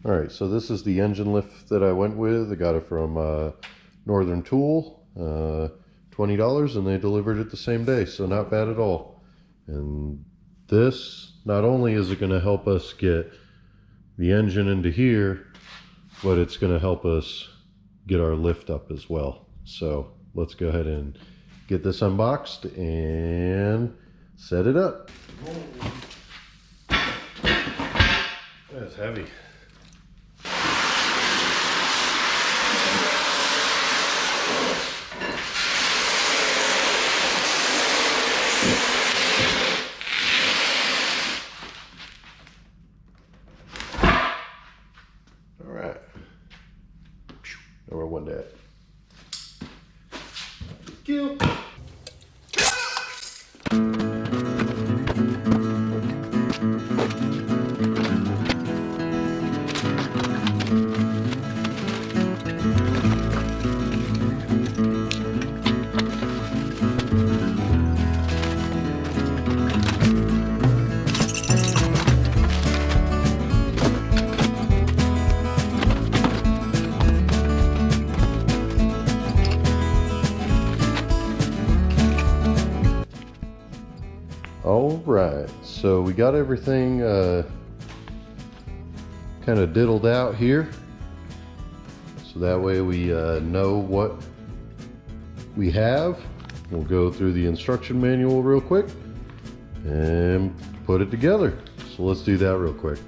All right, so this is the engine lift that I went with. I got it from Northern Tool, $20, and they delivered it the same day, so not bad at all. And this, not only is it going to help us get the engine into here, but it's going to help us get our lift up as well. So let's go ahead and get this unboxed and set it up. That's heavy. All right. Number one, Dad. Thank you. All right, so we got everything kind of diddled out here, so that way we know what we have. We'll go through the instruction manual real quick and put it together. So let's do that real quick.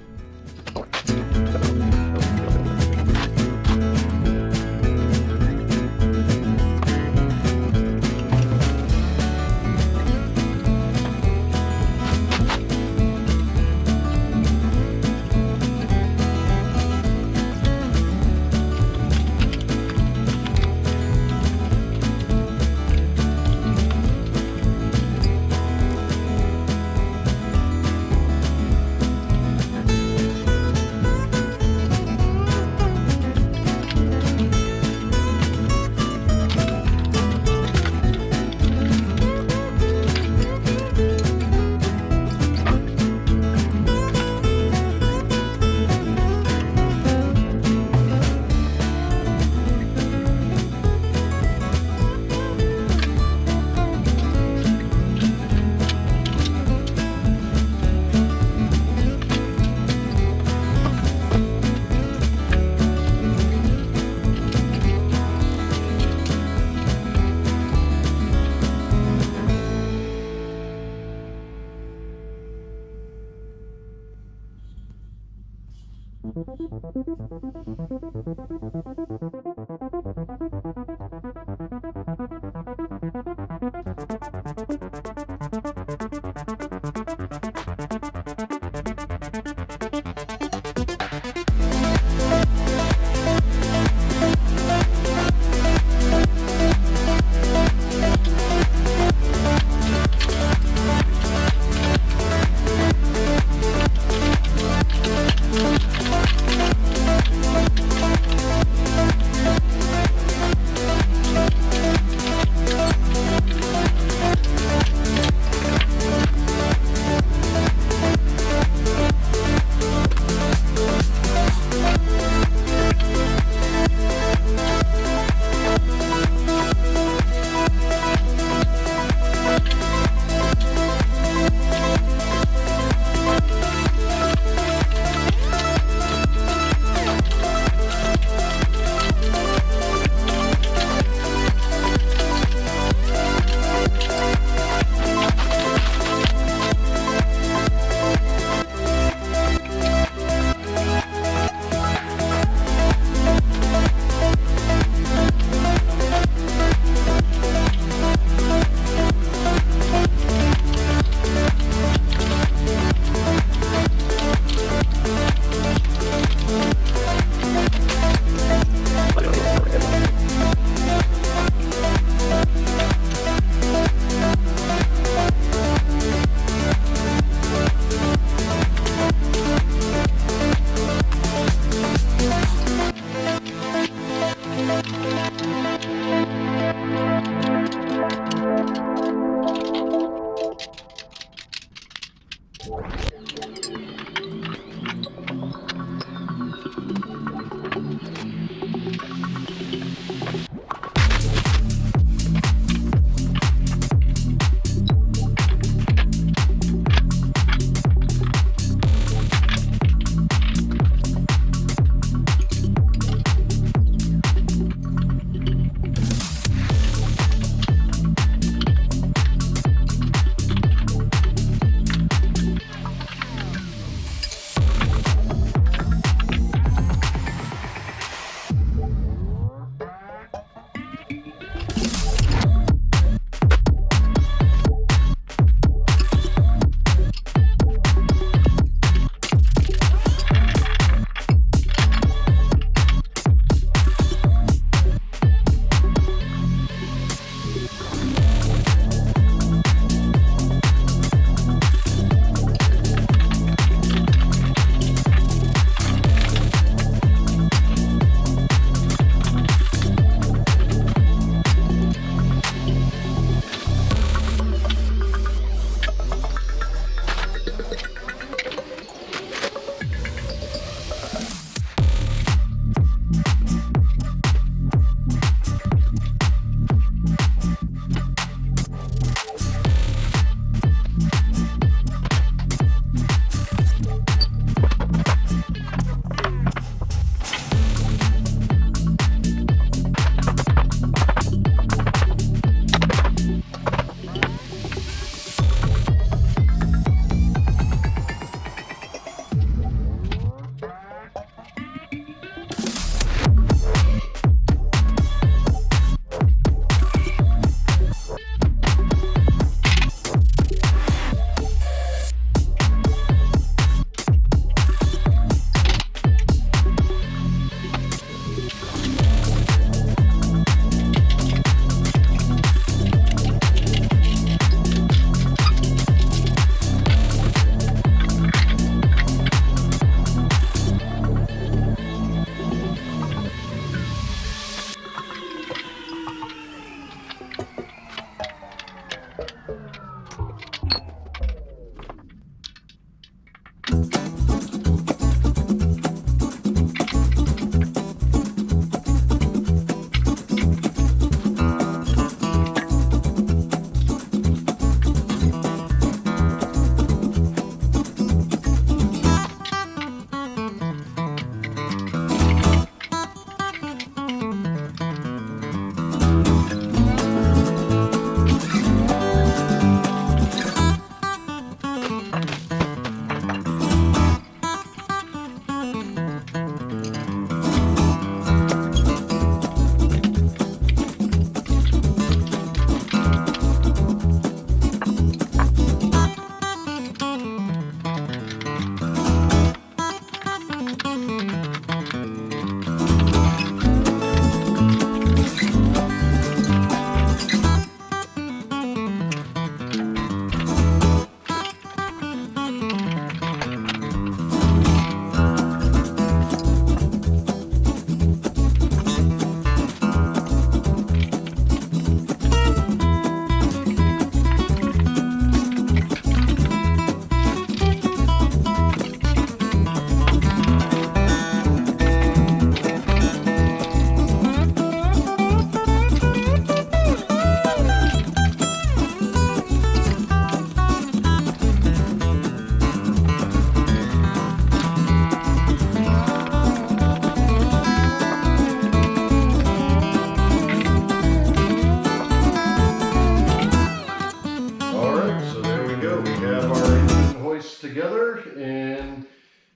Together, and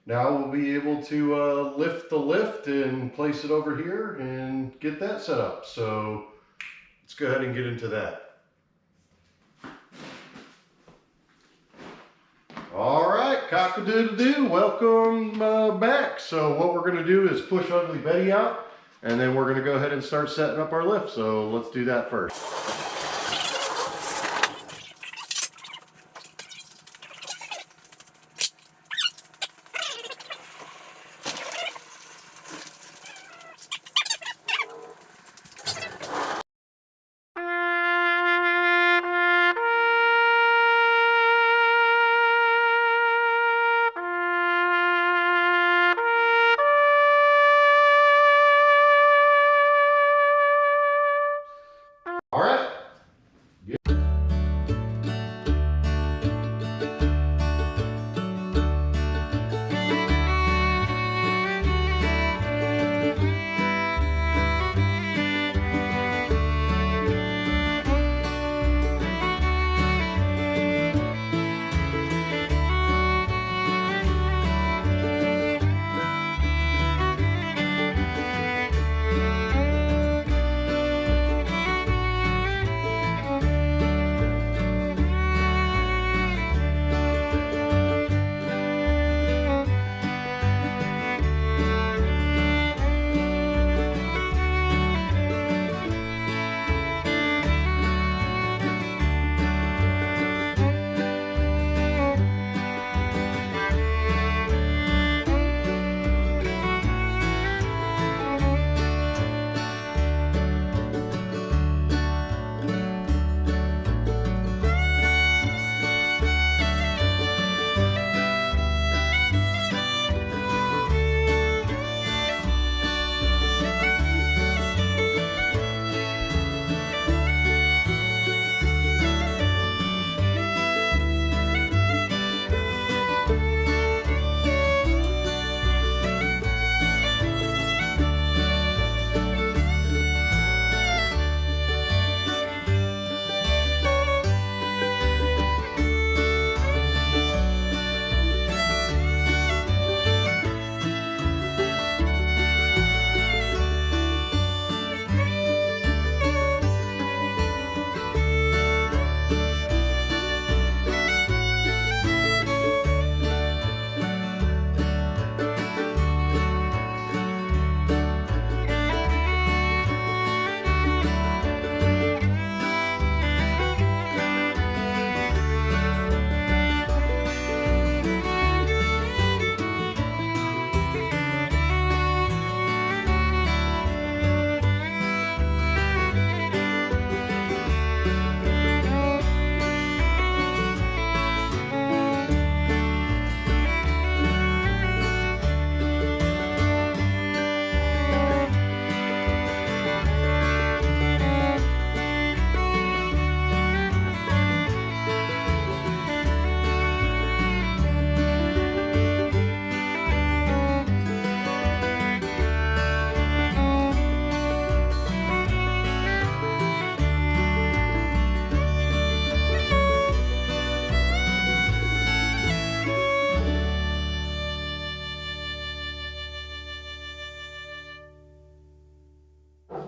now we'll be able to lift the lift and place it over here and get that set up. So let's go ahead and get into that. All right, cock-a-doodle-doo, welcome back. So what we're going to do is push Ugly Betty out, and then we're going to go ahead and start setting up our lift. So let's do that first. All right,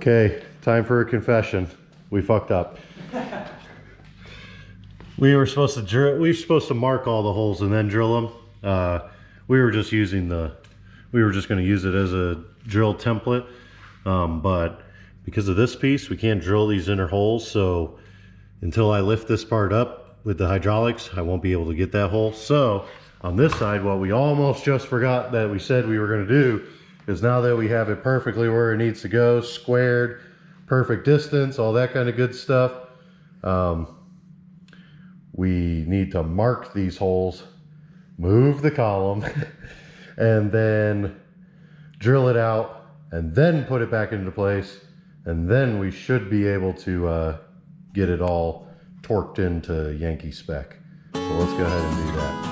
Okay, time for a confession. We fucked up. We were supposed to mark all the holes and then drill them. We were just going to use it as a drill template. But because of this piece, we can't drill these inner holes. So until I lift this part up with the hydraulics, I won't be able to get that hole. So on this side, what we almost just forgot that we said we were going to do is, now that we have it perfectly where it needs to go, squared, perfect distance, all that kind of good stuff, we need to mark these holes, move the column, and then drill it out, and then put it back into place, and then we should be able to get it all torqued into Yankee spec. So let's go ahead and do that.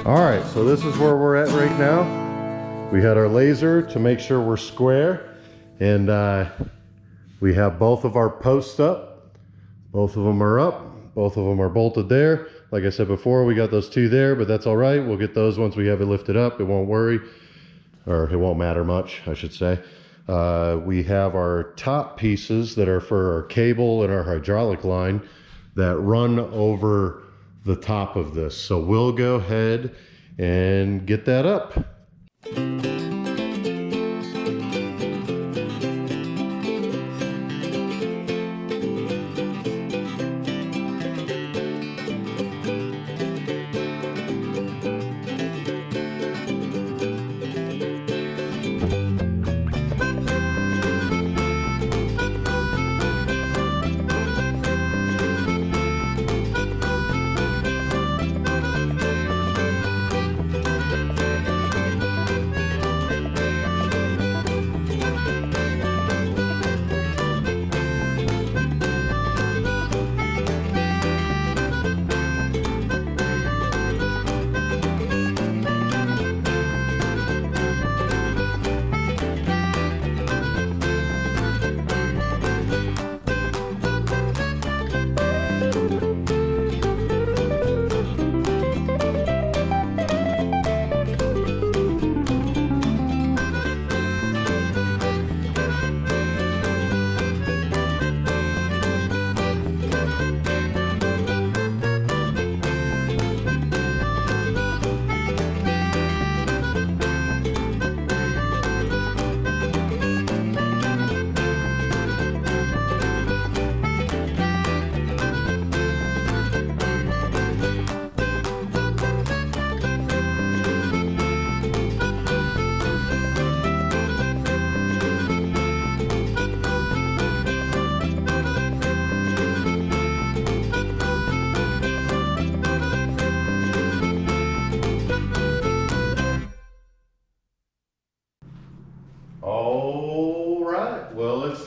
All right, so this is where we're at right now. We had our laser to make sure we're square, and we have both of our posts up. Both of them are up. Both of them are bolted there. Like I said before, we got those two there, but that's all right. We'll get those once we have it lifted up. It won't worry, or it won't matter much, I should say. We have our top pieces that are for our cable and our hydraulic line that run over the top of this. So we'll go ahead and get that up.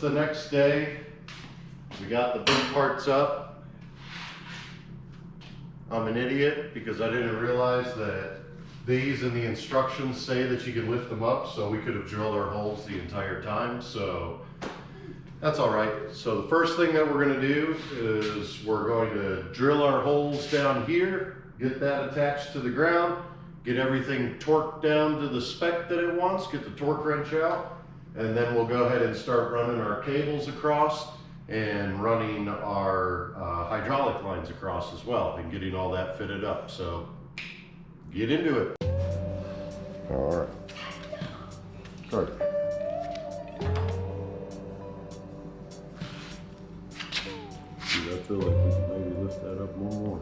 the next day. We got the big parts up. I'm an idiot because I didn't realize that these and the instructions say that you can lift them up, so we could have drilled our holes the entire time, so that's all right. So the first thing that we're going to do is we're going to drill our holes down here, get that attached to the ground, get everything torqued down to the spec that it wants, get the torque wrench out, and then we'll go ahead and start running our cables across and running our hydraulic lines across as well, and getting all that fitted up. So get into it. All right. Sorry. I feel like we can maybe lift that up one more.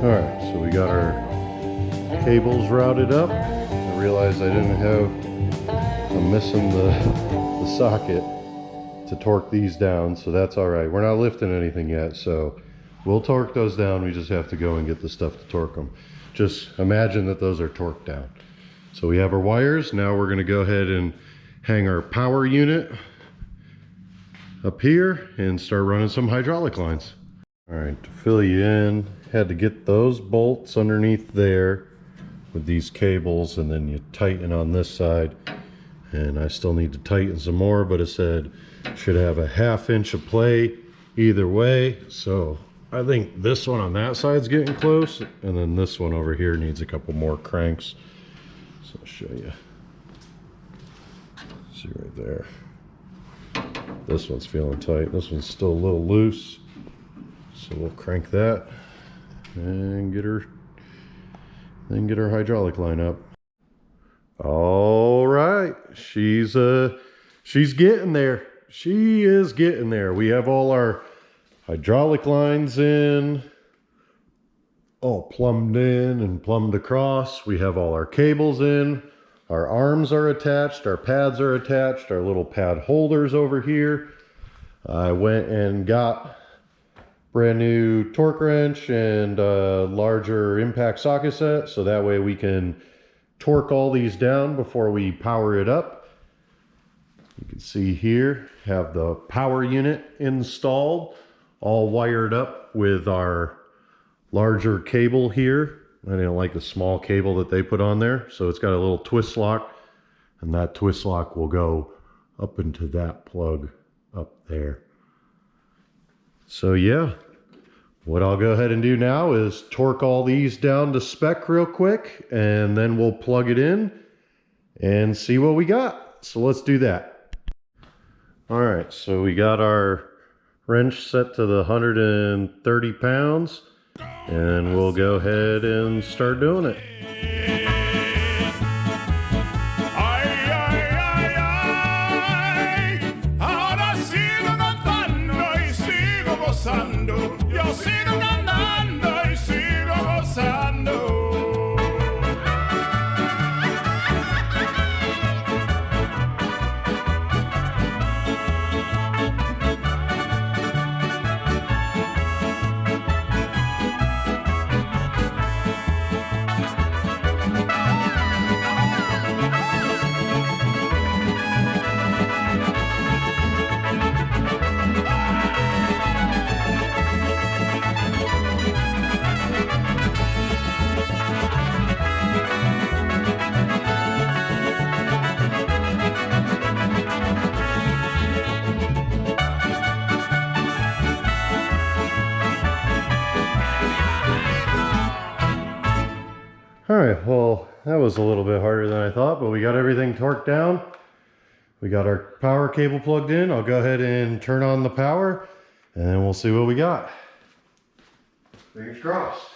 Alright, so we got our cables routed up. I realized I didn't have, I'm missing the socket to torque these down, so that's alright. We're not lifting anything yet, so we'll torque those down. We just have to go and get the stuff to torque them. Just imagine that those are torqued down. So we have our wires. Now we're going to go ahead and hang our power unit up here and start running some hydraulic lines. Alright, to fill you in, had to get those bolts underneath there with these cables, and then you tighten on this side, and I still need to tighten some more, but it said Should have a 1/2 inch of play either way. So I think this one on that side's getting close, and then this one over here needs a couple more cranks. So I'll show you. See right there. This one's feeling tight. This one's still a little loose. So we'll crank that and get her hydraulic line up. All right, she's getting there. She is getting there. We have all our hydraulic lines in, all plumbed in and plumbed across. We have all our cables in. Our arms are attached, our pads are attached, our little pad holders over here. I went and got brand new torque wrench and a larger impact socket set, so that way we can torque all these down before we power it up. You can see here, have the power unit installed, all wired up with our larger cable here. I didn't like the small cable that they put on there, so it's got a little twist lock, and that twist lock will go up into that plug up there. So yeah, what I'll go ahead and do now is torque all these down to spec real quick, and then we'll plug it in and see what we got. So let's do that. All right, so we got our wrench set to the 130 pounds. And we'll go ahead and start doing it. Ahora sigo cantando y sigo gozando. Yo sigo cantando y sigo gozando. All right, well, that was a little bit harder than I thought, but we got everything torqued down. We got our power cable plugged in. I'll go ahead and turn on the power, and then we'll see what we got. Fingers crossed.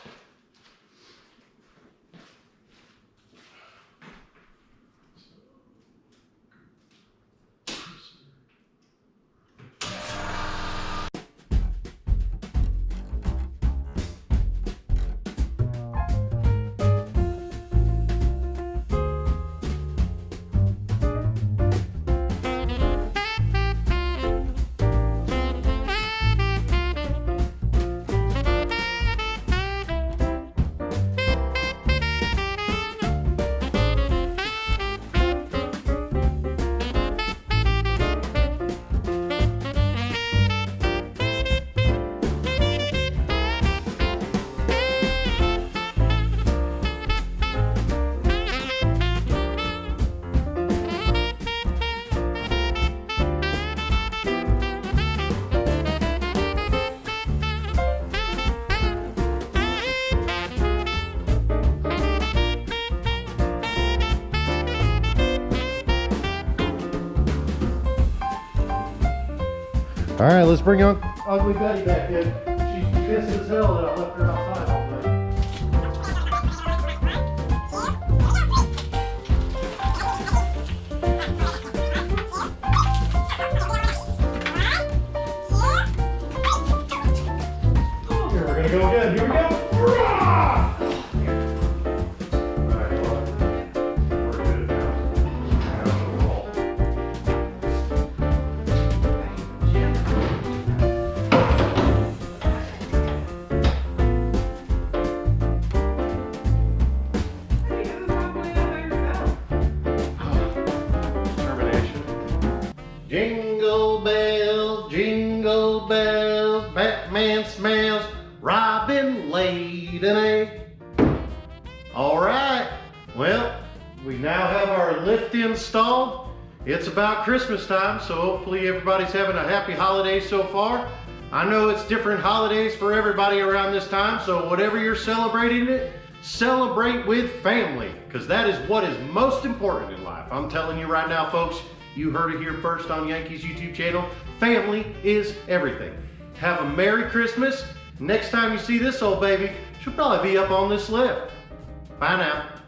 All right, let's bring Ugly Betty back in. She's pissed as hell that I left her outside all day. Here, we're gonna go again. Here we go. Jingle bells, Batman smells, Robin laid an egg. All right, well, we now have our lift installed. it's about Christmas time, so hopefully everybody's having a happy holiday so far. I know it's different holidays for everybody around this time, so whatever you're celebrating it, celebrate with family, because that is what is most important in life. I'm telling you right now, folks, you heard it here first on Yankee's YouTube channel. Family is everything. Have a Merry Christmas. Next time you see this old baby, she'll probably be up on this lift. Bye now.